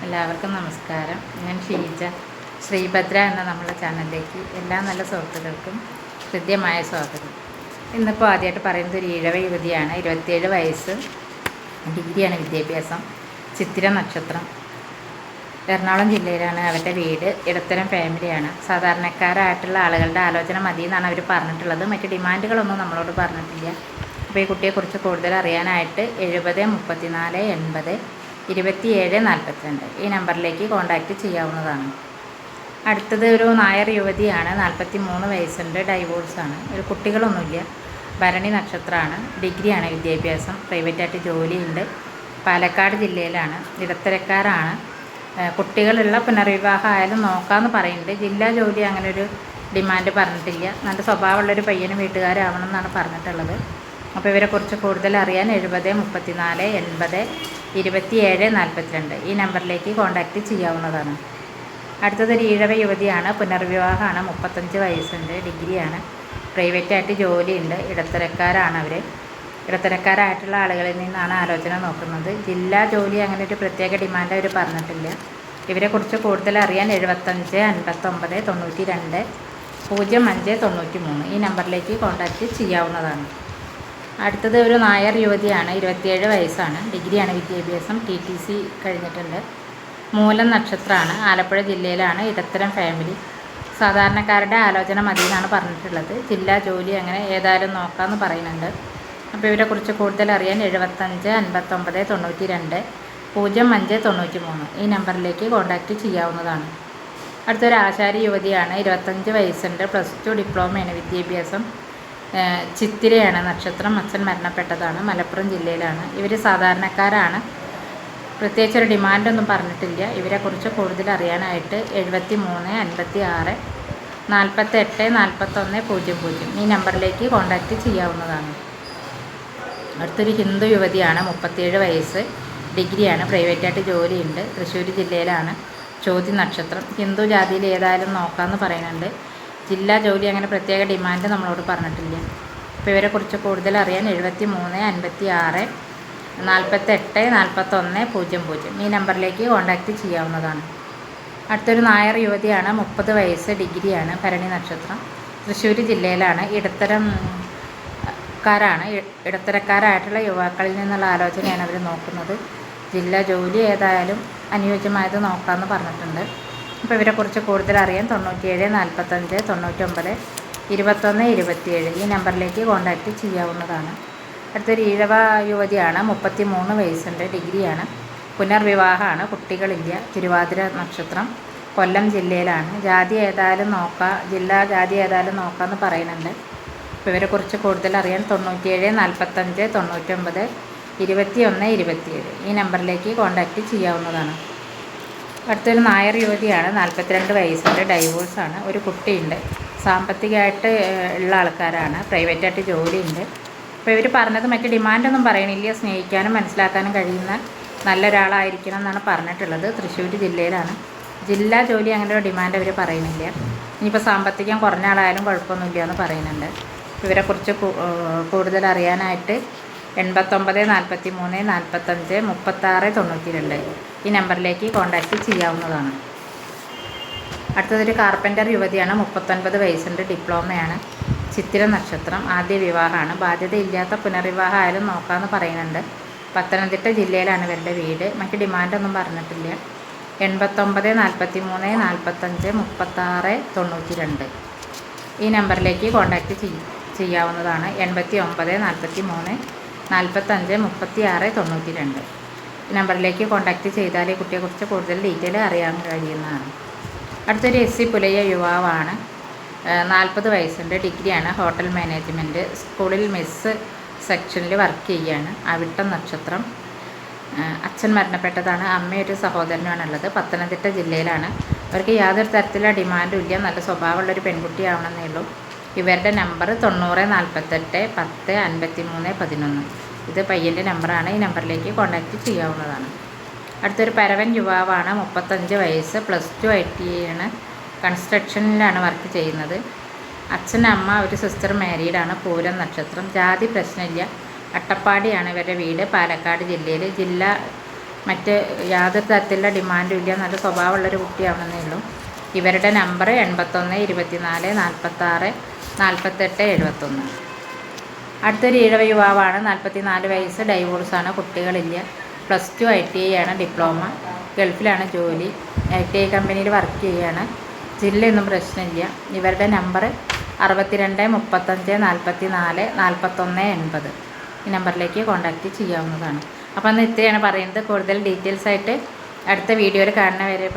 എല്ലാവർക്കും നമസ്കാരം. ഞാൻ ഷീജ. ശ്രീഭദ്ര എന്ന നമ്മുടെ ചാനലിലേക്ക് എല്ലാ നല്ല സുഹൃത്തുക്കൾക്കും ഹൃദ്യമായ സ്വാഗതം. ഇന്നിപ്പോൾ ആദ്യമായിട്ട് പറയുന്നത് ഒരു ഈഴവ യുവതിയാണ്. 27 വയസ്സ്, ഡിഗ്രിയാണ് വിദ്യാഭ്യാസം. ചിത്തിര നക്ഷത്രം, എറണാകുളം ജില്ലയിലാണ് അവരുടെ വീട്. ഇടത്തരം ഫാമിലിയാണ്. സാധാരണക്കാരായിട്ടുള്ള ആളുകളുടെ ആലോചന മതി എന്നാണ് അവർ പറഞ്ഞിട്ടുള്ളത്. മറ്റ് ഡിമാൻഡുകളൊന്നും നമ്മളോട് പറഞ്ഞിട്ടില്ല. അപ്പോൾ ഈ കുട്ടിയെക്കുറിച്ച് കൂടുതൽ അറിയാനായിട്ട് 70 34 80 27 42 ഈ നമ്പറിലേക്ക് കോൺടാക്റ്റ് ചെയ്യാവുന്നതാണ്. അടുത്തത് ഒരു നായർ യുവതിയാണ്. 43 വയസ്സുണ്ട്. ഡൈവോഴ്സാണ്. ഒരു കുട്ടികളൊന്നുമില്ല. ഭരണി നക്ഷത്രമാണ്. ഡിഗ്രിയാണ് വിദ്യാഭ്യാസം. പ്രൈവറ്റായിട്ട് ജോലിയുണ്ട്. പാലക്കാട് ജില്ലയിലാണ്. ഇടത്തരക്കാരാണ്. കുട്ടികളുള്ള പുനർവിവാഹം ആയാലും നോക്കാമെന്ന് പറയുന്നുണ്ട്. ജില്ലാ ജോലി അങ്ങനെ ഒരു ഡിമാൻഡ് പറഞ്ഞിട്ടില്ല. നല്ല സ്വഭാവമുള്ളൊരു പയ്യനും വീട്ടുകാരാവണം എന്നാണ് പറഞ്ഞിട്ടുള്ളത്. അപ്പോൾ ഇവരെക്കുറിച്ച് കൂടുതൽ അറിയാൻ 70 34 80 27 42 ഈ നമ്പറിലേക്ക് കോൺടാക്റ്റ് ചെയ്യാവുന്നതാണ്. അടുത്തതൊരു ഈഴവ യുവതിയാണ്. പുനർവിവാഹമാണ്. 35 വയസ്സുണ്ട്. ഡിഗ്രിയാണ്. പ്രൈവറ്റായിട്ട് ജോലിയുണ്ട്. ഇടത്തരക്കാരാണ് അവർ. ഇടത്തരക്കാരായിട്ടുള്ള ആളുകളിൽ നിന്നാണ് ആലോചന നോക്കുന്നത്. ജില്ലാ ജോലി അങ്ങനെ ഒരു പ്രത്യേക ഡിമാൻഡ് അവർ പറഞ്ഞിട്ടില്ല. ഇവരെക്കുറിച്ച് കൂടുതൽ അറിയാൻ 75 59 92 05 93 ഈ നമ്പറിലേക്ക് കോൺടാക്റ്റ് ചെയ്യാവുന്നതാണ്. അടുത്തത് ഒരു നായർ യുവതിയാണ്. 27 വയസ്സാണ്. ഡിഗ്രിയാണ് വിദ്യാഭ്യാസം. TTC കഴിഞ്ഞിട്ടുണ്ട്. മൂലം നക്ഷത്രമാണ്. ആലപ്പുഴ ജില്ലയിലാണ്. ഇടത്തരം ഫാമിലി. സാധാരണക്കാരുടെ ആലോചന മതി എന്നാണ് പറഞ്ഞിട്ടുള്ളത്. ജില്ലാ ജോലി അങ്ങനെ ഏതായാലും നോക്കാമെന്ന് പറയുന്നുണ്ട്. അപ്പോൾ ഇവരെക്കുറിച്ച് കൂടുതൽ അറിയാൻ 75 59 92 05 93 ഈ നമ്പറിലേക്ക് കോൺടാക്റ്റ് ചെയ്യാവുന്നതാണ്. അടുത്തൊരു ആശാരി യുവതിയാണ്. 25 വയസ്സുണ്ട്. +2 ഡിപ്ലോമയാണ് വിദ്യാഭ്യാസം. ചിത്തിരയാണ് നക്ഷത്രം. അച്ഛൻ മരണപ്പെട്ടതാണ്. മലപ്പുറം ജില്ലയിലാണ്. ഇവർ സാധാരണക്കാരാണ്. പ്രത്യേകിച്ചൊരു ഡിമാൻഡൊന്നും പറഞ്ഞിട്ടില്ല. ഇവരെക്കുറിച്ച് കൂടുതൽ അറിയാനായിട്ട് 73 56 48 41 00 ഈ നമ്പറിലേക്ക് കോൺടാക്റ്റ് ചെയ്യാവുന്നതാണ്. അടുത്തൊരു ഹിന്ദു യുവതിയാണ്. 37 വയസ്സ്, ഡിഗ്രിയാണ്. പ്രൈവറ്റായിട്ട് ജോലിയുണ്ട്. തൃശ്ശൂർ ജില്ലയിലാണ്. ചോതി നക്ഷത്രം. ഹിന്ദു ജാതിയിൽ ഏതായാലും നോക്കാമെന്ന് പറയുന്നുണ്ട്. ജില്ലാ ജോലി അങ്ങനെ പ്രത്യേക ഡിമാൻഡ് നമ്മളോട് പറഞ്ഞിട്ടില്ല. അപ്പോൾ ഇവരെക്കുറിച്ച് കൂടുതൽ അറിയാൻ 73 56 48 41 00 ഈ നമ്പറിലേക്ക് കോൺടാക്റ്റ് ചെയ്യാവുന്നതാണ്. അടുത്തൊരു നായർ യുവതിയാണ്. 30 വയസ്സ്, ഡിഗ്രിയാണ്. ഭരണി നക്ഷത്രം. തൃശ്ശൂർ ജില്ലയിലാണ്. ഇടത്തരക്കാരായിട്ടുള്ള യുവാക്കളിൽ നിന്നുള്ള ആലോചനയാണ് അവർ നോക്കുന്നത്. ജില്ലാ ജോലി ഏതായാലും അനുയോജ്യമായത് നോക്കാമെന്ന് പറഞ്ഞിട്ടുണ്ട്. അപ്പോൾ ഇവരെക്കുറിച്ച് കൂടുതൽ അറിയാൻ 97 45 99 21 27 ഈ നമ്പറിലേക്ക് കോൺടാക്റ്റ് ചെയ്യാവുന്നതാണ്. അടുത്തൊരു ഈഴവ യുവതിയാണ്. 33 വയസ്സുണ്ട്. ഡിഗ്രിയാണ്. പുനർവിവാഹമാണ്. കുട്ടികളില്ല. തിരുവാതിര നക്ഷത്രം. കൊല്ലം ജില്ലയിലാണ്. ജാതി ഏതായാലും ജില്ലാ ജാതി ഏതായാലും നോക്കാമെന്ന് പറയുന്നുണ്ട്. അപ്പോൾ ഇവരെക്കുറിച്ച് കൂടുതൽ അറിയാൻ 97 45 99 21 27 ഈ നമ്പറിലേക്ക് കോൺടാക്റ്റ് ചെയ്യാവുന്നതാണ്. അടുത്തൊരു നായർ യുവതിയാണ്. 42 വയസ്സുണ്ട്. ഡൈവോഴ്സാണ്. ഒരു കുട്ടിയുണ്ട്. സാമ്പത്തികമായിട്ട് ഉള്ള ആൾക്കാരാണ്. പ്രൈവറ്റായിട്ട് ജോലിയുണ്ട്. അപ്പോൾ ഇവർ പറഞ്ഞത് മറ്റ് ഡിമാൻഡൊന്നും പറയണില്ല. സ്നേഹിക്കാനും മനസ്സിലാക്കാനും കഴിയുന്ന നല്ലൊരാളായിരിക്കണം എന്നാണ് പറഞ്ഞിട്ടുള്ളത്. തൃശ്ശൂർ ജില്ലയിലാണ്. ജില്ലാ ജോലി അങ്ങനെ ഒരു ഡിമാൻഡ് അവർ പറയുന്നില്ല. ഇനിയിപ്പോൾ സാമ്പത്തികം കുറഞ്ഞ ആളായാലും കുഴപ്പമൊന്നുമില്ല എന്ന് പറയുന്നുണ്ട്. ഇവരെക്കുറിച്ച് കൂടുതൽ അറിയാനായിട്ട് 89 43 45 36 92 ഈ നമ്പറിലേക്ക് കോൺടാക്റ്റ് ചെയ്യാവുന്നതാണ്. അടുത്തതൊരു കാർപ്പൻ്റർ യുവതിയാണ്. 39 വയസ്സുണ്ട്. ഡിപ്ലോമയാണ്. ചിത്തിര നക്ഷത്രം. ആദ്യ വിവാഹമാണ്. ബാധ്യതയില്ലാത്ത പുനർവിവാഹം ആയാലും നോക്കാമെന്ന് പറയുന്നുണ്ട്. പത്തനംതിട്ട ജില്ലയിലാണ് ഇവരുടെ വീട്. മറ്റ് ഡിമാൻഡൊന്നും പറഞ്ഞിട്ടില്ല. 89 43 45 36 92 ഈ നമ്പറിലേക്ക് കോൺടാക്റ്റ് ചെയ്യാവുന്നതാണ്. 89 43 45 36 92 ഈ നമ്പറിലേക്ക് കോൺടാക്റ്റ് ചെയ്താൽ ഈ കുട്ടിയെക്കുറിച്ച് കൂടുതൽ ഡീറ്റെയിൽ അറിയാൻ കഴിയുന്നതാണ്. അടുത്തൊരു SC പുലയ യുവാവാണ്. 40 വയസ്സുണ്ട്. ഡിഗ്രിയാണ്. Hotel management. സ്കൂളിൽ മെസ്സ് സെക്ഷനിൽ വർക്ക് ചെയ്യുകയാണ്. അവിട്ടം നക്ഷത്രം. അച്ഛൻ മരണപ്പെട്ടതാണ്. അമ്മയൊരു സഹോദരനാണുള്ളത്. പത്തനംതിട്ട ജില്ലയിലാണ്. അവർക്ക് യാതൊരു തരത്തിലുള്ള ഡിമാൻഡും ഇല്ല. നല്ല സ്വഭാവമുള്ളൊരു പെൺകുട്ടിയാവണമെന്നേ ഉള്ളൂ. ഇവരുടെ നമ്പർ 90 48 10 53 11 ഇത് പയ്യൻ്റെ നമ്പറാണ്. ഈ നമ്പറിലേക്ക് കോൺടാക്റ്റ് ചെയ്യാവുന്നതാണ്. അടുത്തൊരു പരവൻ യുവാവാണ്. 35 വയസ്സ്, +2 ITI കൺസ്ട്രക്ഷനിലാണ് വർക്ക് ചെയ്യുന്നത്. അച്ഛൻ, അമ്മ, ഒരു സിസ്റ്റർ മാരീഡാണ്. പൂരം നക്ഷത്രം. ജാതി പ്രശ്നമില്ല. അട്ടപ്പാടിയാണ് ഇവരുടെ വീട്. പാലക്കാട് ജില്ലയിൽ. ജില്ലാ മറ്റ് യാതൊരു തരത്തിലുള്ള ഡിമാൻഡും ഇല്ല. നല്ല സ്വഭാവമുള്ളൊരു കുട്ടിയാവണമെന്നേ ഉള്ളൂ. ഇവരുടെ നമ്പർ 81 24 46 48 71. അടുത്തൊരു ഈഴവ യുവാവാണ്. 44 വയസ്സ്, ഡൈവോഴ്സാണ്, കുട്ടികളില്ല. +2 ITI ആണ്, ഡിപ്ലോമ. ഗൾഫിലാണ് ജോലി. ITI കമ്പനിയിൽ വർക്ക് ചെയ്യുകയാണ്. ജില്ലയൊന്നും പ്രശ്നമില്ല. ഇവരുടെ നമ്പർ 62 35 44 41 80. ഈ നമ്പറിലേക്ക് കോൺടാക്റ്റ് ചെയ്യാവുന്നതാണ്. അപ്പോൾ അന്ന് ഇത്രയാണ് പറയുന്നത്. കൂടുതൽ ഡീറ്റെയിൽസ് ആയിട്ട് അടുത്ത വീഡിയോയിൽ കാണുന്നവരെ